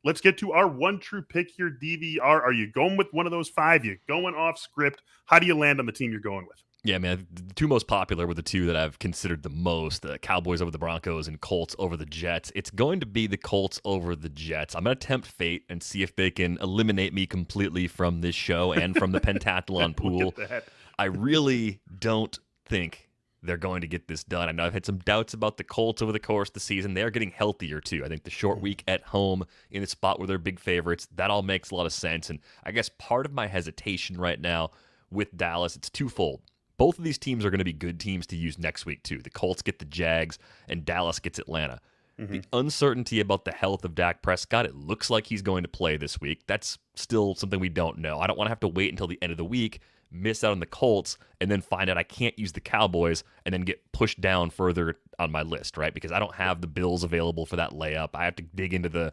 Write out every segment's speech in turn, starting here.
let's get to our one true pick here, DVR. Are you going with one of those five? You going off script? How do you land on the team you're going with? Yeah, man, the two most popular were the two that I've considered the most, the Cowboys over the Broncos and Colts over the Jets. It's going to be the Colts over the Jets. I'm going to tempt fate and see if they can eliminate me completely from this show and from the pentathlon Look pool. at that. I really don't think they're going to get this done. I know I've had some doubts about the Colts over the course of the season. They are getting healthier, too. I think the short week at home in a spot where they're big favorites, that all makes a lot of sense. And I guess part of my hesitation right now with Dallas, it's twofold. Both of these teams are going to be good teams to use next week, too. The Colts get the Jags, and Dallas gets Atlanta. Mm-hmm. The uncertainty about the health of Dak Prescott, it looks like he's going to play this week. That's still something we don't know. I don't want to have to wait until the end of the week, miss out on the Colts, and then find out I can't use the Cowboys and then get pushed down further on my list, right? Because I don't have the Bills available for that layup. I have to dig into the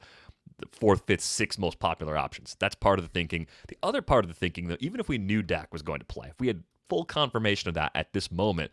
fourth, fifth, sixth most popular options. That's part of the thinking. The other part of the thinking, though, even if we knew Dak was going to play, if we had full confirmation of that at this moment,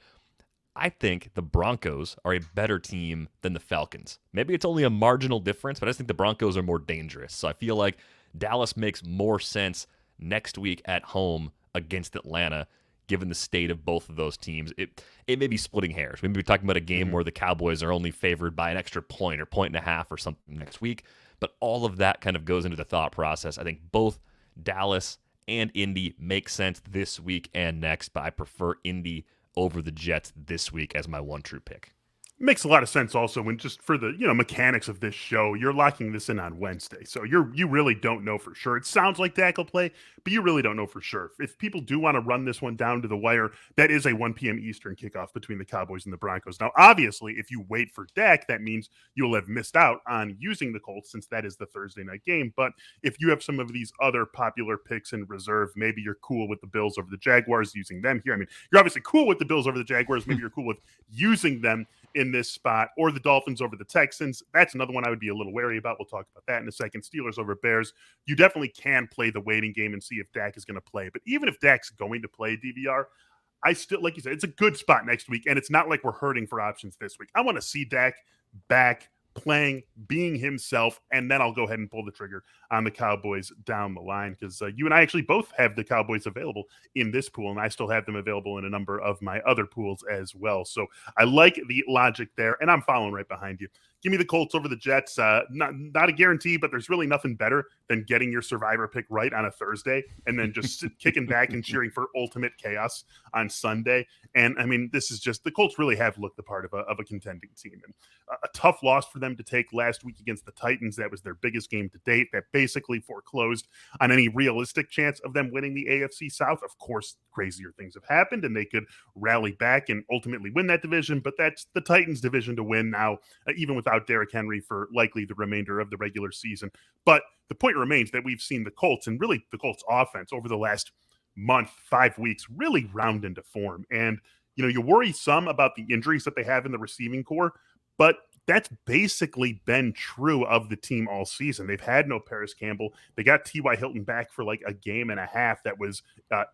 I think the Broncos are a better team than the Falcons. Maybe it's only a marginal difference, but I just think the Broncos are more dangerous. So I feel like Dallas makes more sense next week at home against Atlanta, given the state of both of those teams. It may be splitting hairs. We may be talking about a game where the Cowboys are only favored by an extra point or point and a half or something next week, but all of that kind of goes into the thought process. I think both Dallas and Indy make sense this week and next, but I prefer Indy over the Jets this week as my one true pick. Makes a lot of sense also when just for the mechanics of this show, you're locking this in on Wednesday. So you really don't know for sure. It sounds like Dak will play, but you really don't know for sure. If people do want to run this one down to the wire, that is a 1 p.m. Eastern kickoff between the Cowboys and the Broncos. Now, obviously, if you wait for Dak, that means you'll have missed out on using the Colts since that is the Thursday night game. But if you have some of these other popular picks in reserve, maybe you're cool with the Bills over the Jaguars using them here. I mean, you're obviously cool with the Bills over the Jaguars. Maybe you're cool with using them in this spot, or the Dolphins over the Texans. That's another one I would be a little wary about. We'll talk about that in a second. Steelers over Bears. You definitely can play the waiting game and see if Dak is going to play. But even if Dak's going to play DVR, I still, like you said, it's a good spot next week, and it's not like we're hurting for options this week. I want to see Dak back playing, being himself, and then I'll go ahead and pull the trigger on the Cowboys down the line because you and I actually both have the Cowboys available in this pool, and I still have them available in a number of my other pools as well. So I like the logic there, and I'm following right behind you. Give me the Colts over the Jets. Not a guarantee, but there's really nothing better than getting your survivor pick right on a Thursday and then just kicking back and cheering for ultimate chaos on Sunday. And I mean, this is just the Colts really have looked the part of a contending team. And a tough loss for them to take last week against the Titans. That was their biggest game to date. That basically foreclosed on any realistic chance of them winning the AFC South. Of course, crazier things have happened and they could rally back and ultimately win that division, but that's the Titans division to win now, even without Derrick Henry for likely the remainder of the regular season. But the point remains that we've seen the Colts and really the Colts offense over the last month, 5 weeks, really round into form. And, you worry some about the injuries that they have in the receiving core, but that's basically been true of the team all season. They've had no Paris Campbell. They got T.Y. Hilton back for like a game and a half that was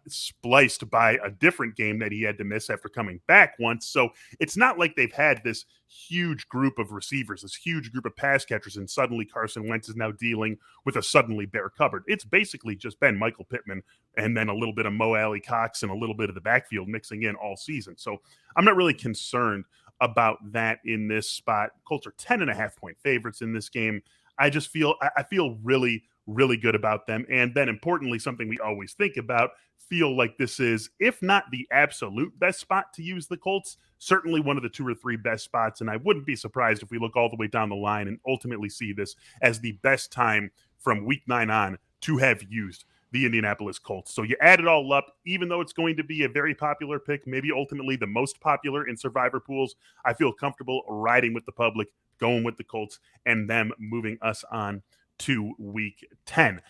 spliced by a different game that he had to miss after coming back once. So it's not like they've had this huge group of receivers, this huge group of pass catchers, and suddenly Carson Wentz is now dealing with a suddenly bare cupboard. It's basically just been Michael Pittman and then a little bit of Mo Alley Cox and a little bit of the backfield mixing in all season. So I'm not really concerned about that in this spot. Colts are 10.5-point favorites in this game. I feel really, really good about them. And then importantly, something we always think about, feel like this is, if not the absolute best spot to use the Colts, certainly one of the 2 or 3 best spots. And I wouldn't be surprised if we look all the way down the line and ultimately see this as the best time from week 9 on to have used the Indianapolis Colts. So you add it all up, even though it's going to be a very popular pick, maybe ultimately the most popular in survivor pools, I feel comfortable riding with the public, going with the Colts, and them moving us on to week 10.